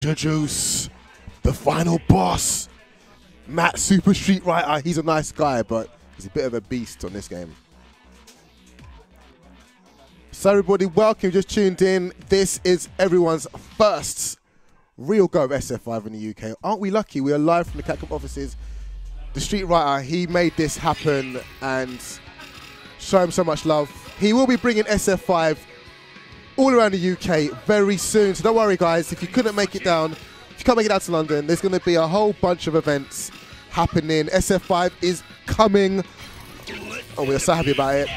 Introduce the final boss, Matt Super Street Writer. He's a nice guy, but he's a bit of a beast on this game. So everybody, welcome, just tuned in. This is everyone's first real go of SF5 in the UK. Aren't we lucky? We are live from the Capcom offices. The Street Writer, he made this happen, and show him so much love. He will be bringing SF5 all around the UK very soon, so don't worry guys, if you couldn't make it down, if you can't make it out to London, there's going to be a whole bunch of events happening. SF5 is coming. Oh, we're so happy about it.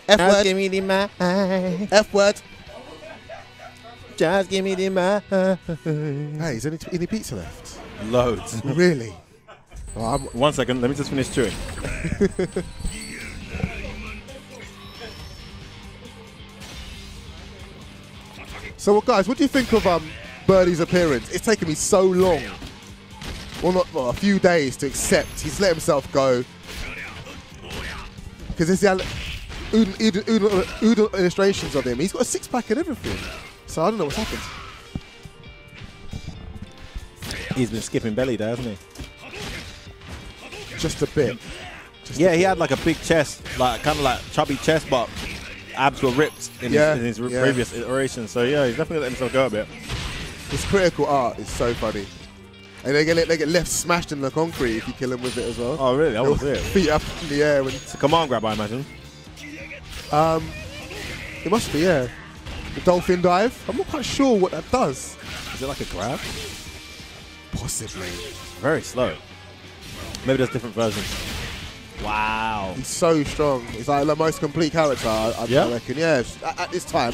F word. Give me the mic. F word. Just give me the mic. Hey, is there any pizza left? Loads. Really? Oh, 1 second, let me just finish chewing. So guys, what do you think of Birdie's appearance? It's taken me so long, well, a few days to accept he's let himself go. Because there's the Udon illustrations of him. He's got a six-pack and everything. So I don't know what's happened. He's been skipping belly there, hasn't he? Just a bit. Yeah, he had like a big chest, like kind of like chubby chest, but abs were ripped in his previous iterations. So yeah, he's definitely let himself go a bit. His critical art is so funny. And they get left smashed in the concrete if you kill him with it as well. Oh really? I want to see it. Feet up in the air. It's a command grab, I imagine. It must be, yeah. The dolphin dive. I'm not quite sure what that does. Is it like a grab? Possibly. Very slow. Maybe there's different versions. Wow. He's so strong. He's like the most complete character, I reckon. Yeah, at this time.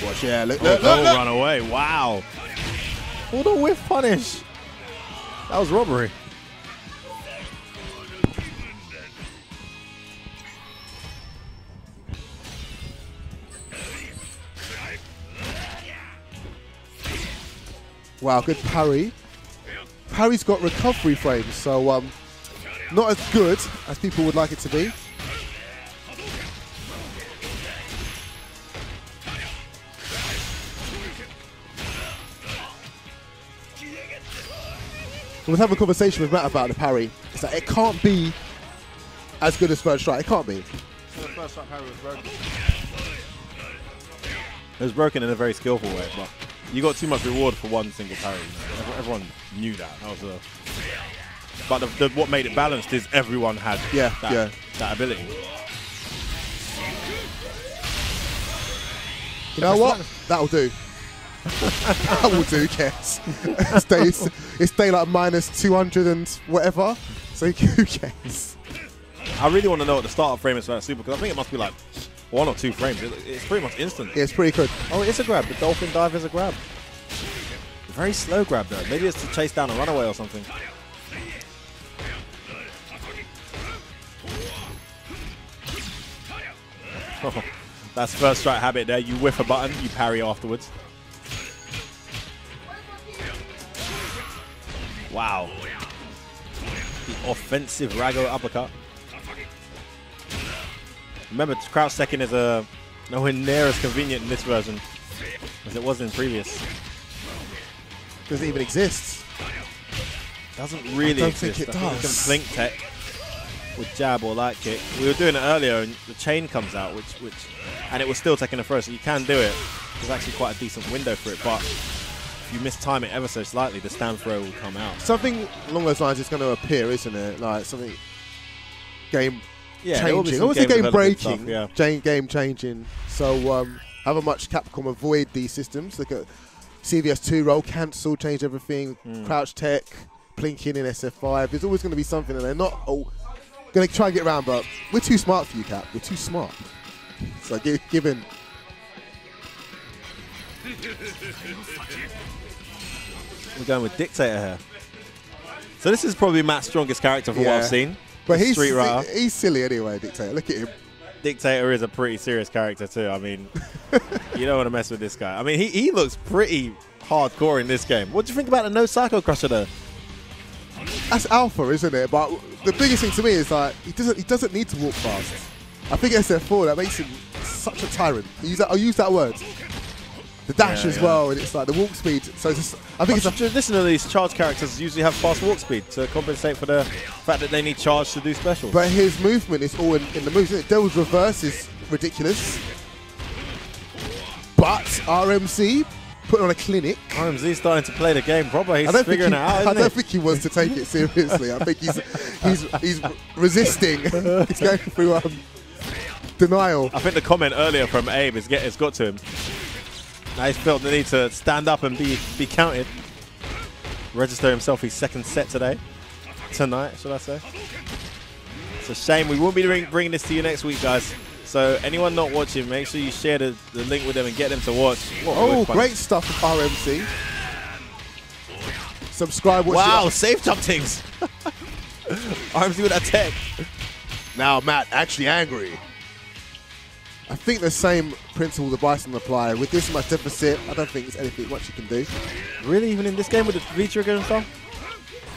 Watch, yeah, look. Run away. Wow. What a whiff punish. That was robbery. Wow, good parry. Parry's got recovery frames, so not as good as people would like it to be. I was having a conversation with Matt about the parry. It's like, it can't be as good as First Strike. It can't be. The first strike parry was broken. It was broken in a very skillful way, but you got too much reward for one single parry. Everyone knew that. That was but what made it balanced is everyone had that ability. You know what? That'll do. That will do, Kes. It's day like minus 200 and whatever. So who cares? I really want to know what the startup frame is for that super, because I think it must be like 1 or 2 frames. It's pretty much instant. Yeah, it's pretty good. Oh, it's a grab. The dolphin dive is a grab. Very slow grab though. Maybe it's to chase down a runaway or something. Oh, that's first strike habit there. You whiff a button, you parry afterwards. Wow. The offensive Rago uppercut. Remember, crouch second is nowhere near as convenient in this version as it was in previous. Does it even exist? Doesn't really exist. I don't think it does. You can blink tech with jab or light kick. We were doing it earlier, and the chain comes out, and it was still taking a throw, so you can do it. There's actually quite a decent window for it, but if you mistime it ever so slightly, the stand throw will come out. Something along those lines is going to appear, isn't it? Like something game changing. Obviously game breaking, game changing. So however much Capcom avoid these systems, look at CVS2, roll cancel, change everything, crouch tech, plinking in SF5. There's always going to be something, and they're not going to try and get around, but we're too smart for you, Cap. We're too smart. So give in. We're going with Dictator here. So this is probably Matt's strongest character from what I've seen. But he's silly anyway, Dictator. Look at him. Dictator is a pretty serious character too. I mean, you don't want to mess with this guy. I mean, he looks pretty hardcore in this game. What do you think about the no Psycho Crusher though? That's alpha, isn't it? But the biggest thing to me is like he doesn't need to walk fast. I think SF4 that makes him such a tyrant. I'll use that word. The dash as well, and it's like the walk speed. So it's just, I think it's a tradition of these charge characters usually have fast walk speed to compensate for the fact that they need charge to do specials. But his movement is all in the moves. Isn't it? Devil's reverse is ridiculous. But RMZ put on a clinic. RMZ's starting to play the game proper. He's figuring it out. I don't think he wants to take it seriously. I think he's resisting. He's going through denial. I think the comment earlier from Abe has got to him. Now he's felt the need to stand up and be counted. Register himself his second set tonight, should I say. It's a shame. We won't be bringing this to you next week, guys. So anyone not watching, make sure you share the link with them and get them to watch. Oh, great stuff from RMZ. Subscribe. Wow, safe jump things. RMZ with that tech. Now Matt actually angry. I think the same principle the Bison apply. With this much deficit, I don't think there's anything much you can do. Really? Even in this game with the V-Trigger and stuff?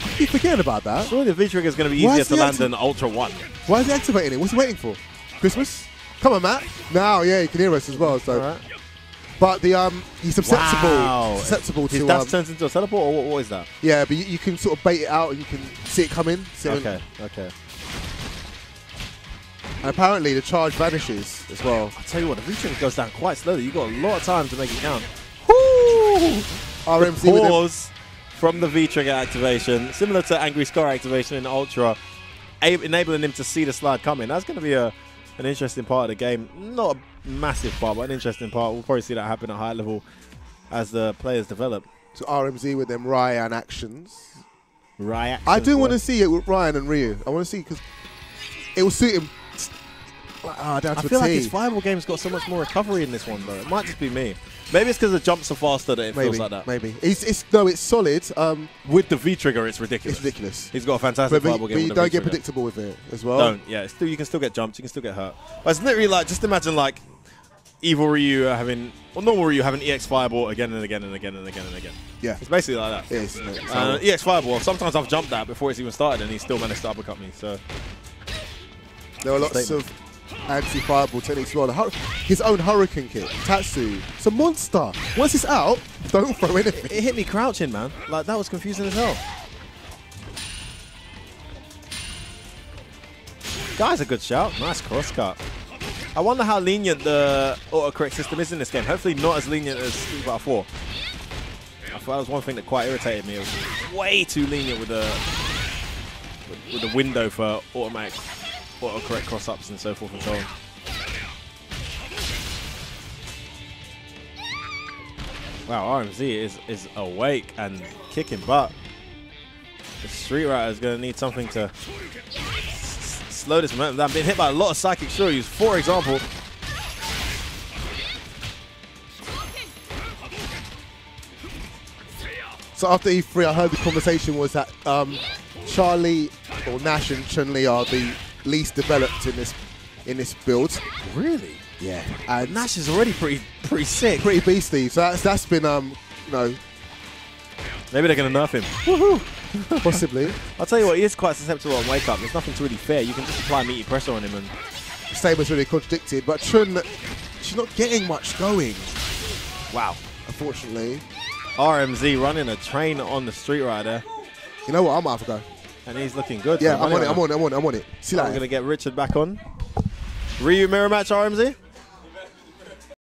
I keep forgetting about that. Surely the V-Trigger is going to be easier to land than Ultra 1. Why is he activating it? What's he waiting for? Christmas? Come on, Matt. Now, yeah, he can hear us as well. So. Right. But he's susceptible. Wow. Susceptible to. His dash turns into a teleport, or what is that? Yeah, but you can sort of bait it out and you can see it coming. Okay. And apparently the charge vanishes as well. I'll tell you what, the V-Trigger goes down quite slowly. You've got a lot of time to make it count. Woo! RMZ pause from the V-Trigger activation, similar to Angry Scar activation in Ultra, enabling him to see the slide coming. That's going to be an interesting part of the game. Not a massive part, but an interesting part. We'll probably see that happen at high level as the players develop. So RMZ with them Ryan actions. Ryan. I do want to see it with Ryan and Ryu. I want to see because it will suit him. I feel like his fireball game's got so much more recovery in this one, though. It might just be me. Maybe it's because the jumps are faster that it feels like that. Maybe. It's solid. With the V-Trigger, it's ridiculous. It's ridiculous. He's got a fantastic fireball game. But you don't get predictable with it as well. Don't. Yeah. You can still get jumped. You can still get hurt. But it's literally like, just imagine like Evil Ryu having, or normal Ryu having EX Fireball again and again and again and again and again. Yeah. It's basically like that. It is, isn't it? EX Fireball, sometimes I've jumped that before it's even started and he still managed to uppercut me. So there are lots of anti-fireball techniques as well. His own Hurricane kit, Tatsu. It's a monster. Once it's out, don't throw anything. It hit me crouching, man. Like, that was confusing as hell. Guy's a good shout. Nice crosscut. I wonder how lenient the autocorrect system is in this game. Hopefully not as lenient as Street Fighter 4. I thought that was one thing that quite irritated me. It was way too lenient with the window for automatic autocorrect cross-ups and so forth and so on. Wow, RMZ is awake and kicking butt. The Street Rider is going to need something to slow this momentum down. Being hit by a lot of psychic Shoryus, for example. So after E3, I heard the conversation was that Charlie or Nash and Chun-Li are the least developed in this build. Really? Yeah. And Nash is already pretty sick. Pretty beastly. So that's been maybe they're gonna nerf him. Woohoo! Possibly. I'll tell you what, he is quite susceptible on wake up. There's nothing to really fear. You can just apply meaty pressure on him and Saber's really contradicted, but Chun, she's not getting much going. Wow. Unfortunately. RMZ running a train on the Street Rider. You know what? I'm out to go. And he's looking good. Yeah, I'm on it. See you later. We're going to get Richard back on. Ryu mirror match RMZ?